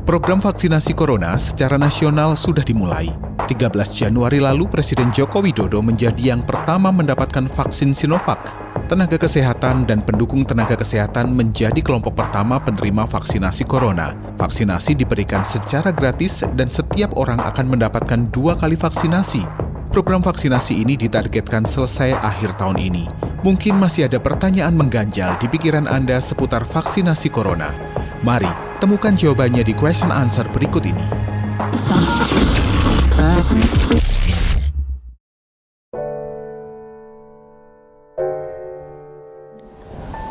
Program vaksinasi corona secara nasional sudah dimulai. 13 Januari lalu, Presiden Joko Widodo menjadi yang pertama mendapatkan vaksin Sinovac. Tenaga kesehatan dan pendukung tenaga kesehatan menjadi kelompok pertama penerima vaksinasi corona. Vaksinasi diberikan secara gratis dan setiap orang akan mendapatkan 2 kali vaksinasi. Program vaksinasi ini ditargetkan selesai akhir tahun ini. Mungkin masih ada pertanyaan mengganjal di pikiran Anda seputar vaksinasi corona. Mari temukan jawabannya di question answer berikut ini.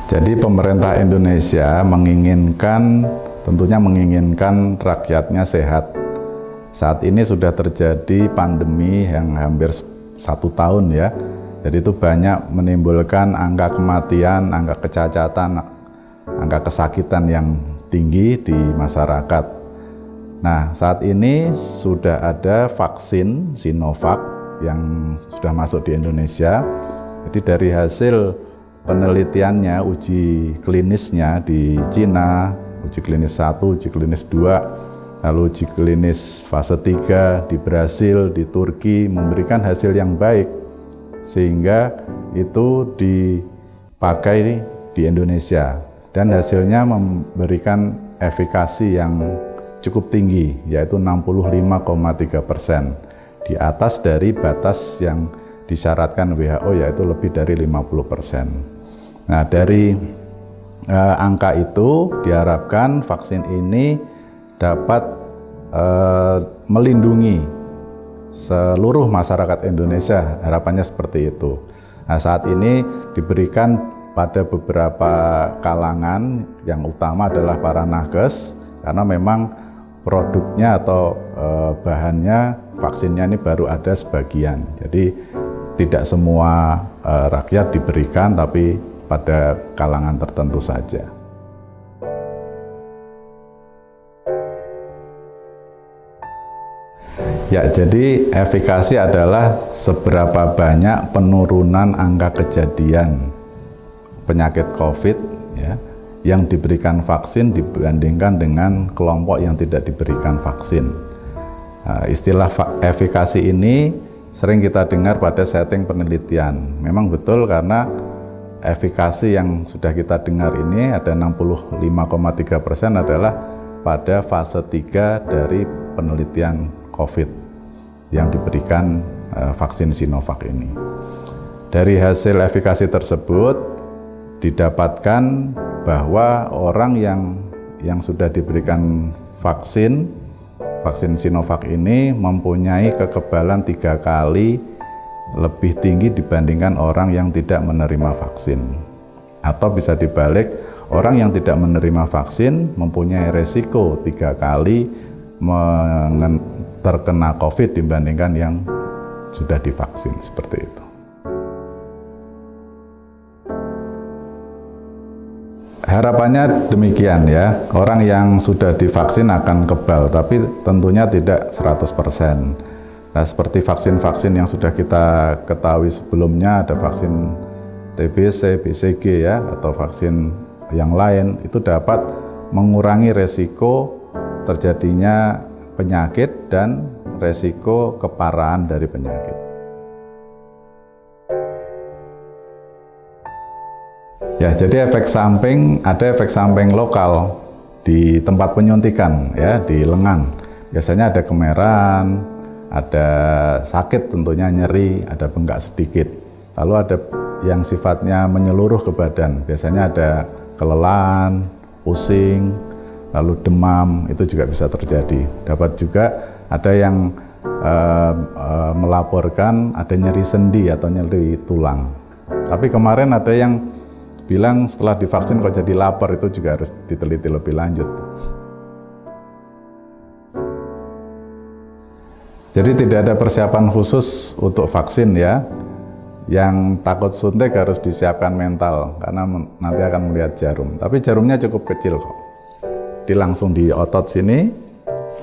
Jadi pemerintah Indonesia tentunya menginginkan rakyatnya sehat. Saat ini sudah terjadi pandemi yang hampir 1 tahun ya. Jadi itu banyak menimbulkan angka kematian, angka kecacatan, angka kesakitan yang tinggi di masyarakat. Nah, saat ini sudah ada vaksin Sinovac yang sudah masuk di Indonesia. Jadi dari hasil penelitiannya, uji klinisnya di Cina, uji klinis 1, uji klinis 2, lalu uji klinis fase 3 di Brasil, di Turki, memberikan hasil yang baik, sehingga itu dipakai di Indonesia. Dan hasilnya memberikan efikasi yang cukup tinggi, yaitu 65,3%, di atas dari batas yang disyaratkan WHO, yaitu lebih dari 50%. Nah, dari angka itu diharapkan vaksin ini dapat melindungi seluruh masyarakat Indonesia, harapannya seperti itu. Nah, saat ini diberikan pada beberapa kalangan, yang utama adalah para nakes, karena memang produknya atau bahannya, vaksinnya ini baru ada sebagian. Jadi tidak semua rakyat diberikan, tapi pada kalangan tertentu saja. Ya, jadi efikasi adalah seberapa banyak penurunan angka kejadian penyakit COVID ya, yang diberikan vaksin dibandingkan dengan kelompok yang tidak diberikan vaksin. Istilah efikasi ini sering kita dengar pada setting penelitian. Memang betul, karena efikasi yang sudah kita dengar ini ada 65,3% adalah pada fase 3 dari penelitian COVID yang diberikan vaksin Sinovac ini. Dari hasil efikasi tersebut didapatkan bahwa orang yang sudah diberikan vaksin Sinovac ini mempunyai kekebalan 3 kali lebih tinggi dibandingkan orang yang tidak menerima vaksin. Atau bisa dibalik, orang yang tidak menerima vaksin mempunyai resiko 3 kali terkena COVID dibandingkan yang sudah divaksin, seperti itu. Harapannya demikian ya, orang yang sudah divaksin akan kebal, tapi tentunya tidak 100%. Nah, seperti vaksin-vaksin yang sudah kita ketahui sebelumnya, ada vaksin TBC, BCG ya, atau vaksin yang lain, itu dapat mengurangi resiko terjadinya penyakit dan resiko keparahan dari penyakit. Ya, jadi ada efek samping lokal di tempat penyuntikan ya, di lengan. Biasanya ada kemerahan, ada sakit tentunya, nyeri, ada bengkak sedikit. Lalu ada yang sifatnya menyeluruh ke badan. Biasanya ada kelelahan, pusing, lalu demam, itu juga bisa terjadi. Dapat juga ada yang melaporkan ada nyeri sendi atau nyeri tulang. Tapi kemarin ada yang bilang setelah divaksin kok jadi lapar, itu juga harus diteliti lebih lanjut. Jadi tidak ada persiapan khusus untuk vaksin ya. Yang takut suntik harus disiapkan mental, karena nanti akan melihat jarum. Tapi jarumnya cukup kecil kok. Langsung di otot sini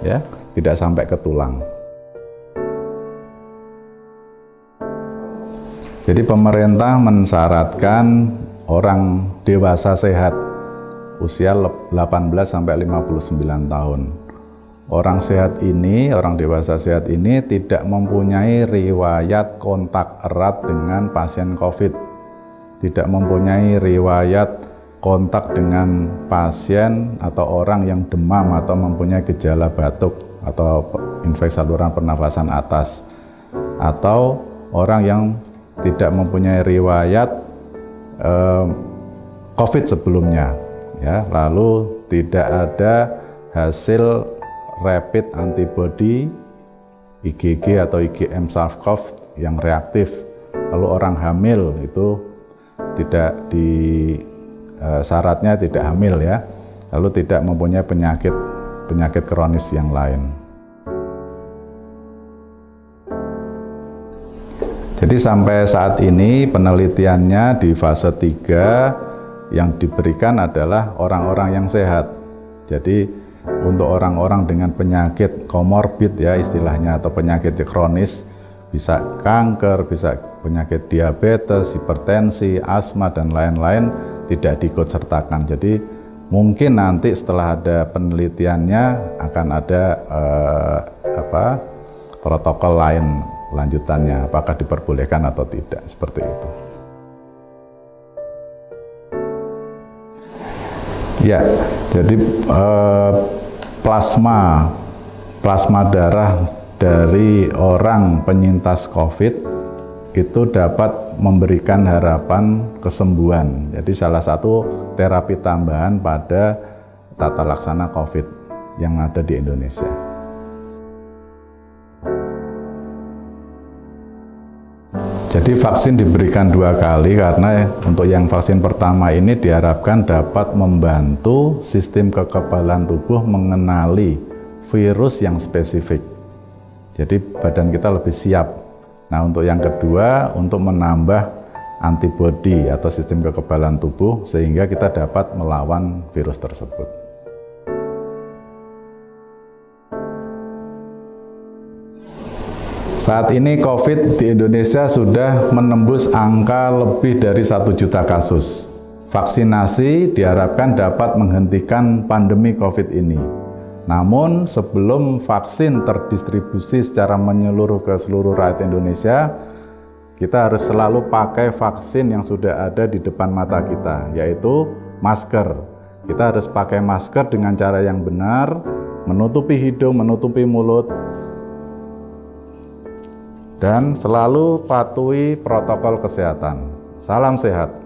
ya, tidak sampai ke tulang. Jadi pemerintah mensyaratkan orang dewasa sehat usia 18 sampai 59 tahun orang dewasa sehat ini tidak mempunyai riwayat kontak erat dengan pasien COVID, tidak mempunyai riwayat kontak dengan pasien atau orang yang demam atau mempunyai gejala batuk atau infeksi saluran pernafasan atas, atau orang yang tidak mempunyai riwayat COVID sebelumnya, ya, lalu tidak ada hasil rapid antibody IgG atau IgM SARS-CoV yang reaktif. Lalu orang hamil itu tidak syaratnya tidak hamil, ya, lalu tidak mempunyai penyakit kronis yang lain. Jadi sampai saat ini penelitiannya di fase 3 yang diberikan adalah orang-orang yang sehat. Jadi untuk orang-orang dengan penyakit komorbid, ya istilahnya, atau penyakit kronis, bisa kanker, bisa penyakit diabetes, hipertensi, asma, dan lain-lain, tidak diikutsertakan. Jadi mungkin nanti setelah ada penelitiannya akan ada protokol lain lanjutannya, apakah diperbolehkan atau tidak, seperti itu. Ya, jadi plasma darah dari orang penyintas COVID itu dapat memberikan harapan kesembuhan. Jadi salah satu terapi tambahan pada tata laksana COVID yang ada di Indonesia. Jadi vaksin diberikan 2 kali karena untuk yang vaksin pertama ini diharapkan dapat membantu sistem kekebalan tubuh mengenali virus yang spesifik. Jadi badan kita lebih siap. Nah, untuk yang kedua untuk menambah antibodi atau sistem kekebalan tubuh sehingga kita dapat melawan virus tersebut. Saat ini COVID di Indonesia sudah menembus angka lebih dari 1 juta kasus. Vaksinasi diharapkan dapat menghentikan pandemi COVID ini. Namun sebelum vaksin terdistribusi secara menyeluruh ke seluruh rakyat Indonesia, kita harus selalu pakai vaksin yang sudah ada di depan mata kita, yaitu masker. Kita harus pakai masker dengan cara yang benar, menutupi hidung, menutupi mulut, dan selalu patuhi protokol kesehatan. Salam sehat.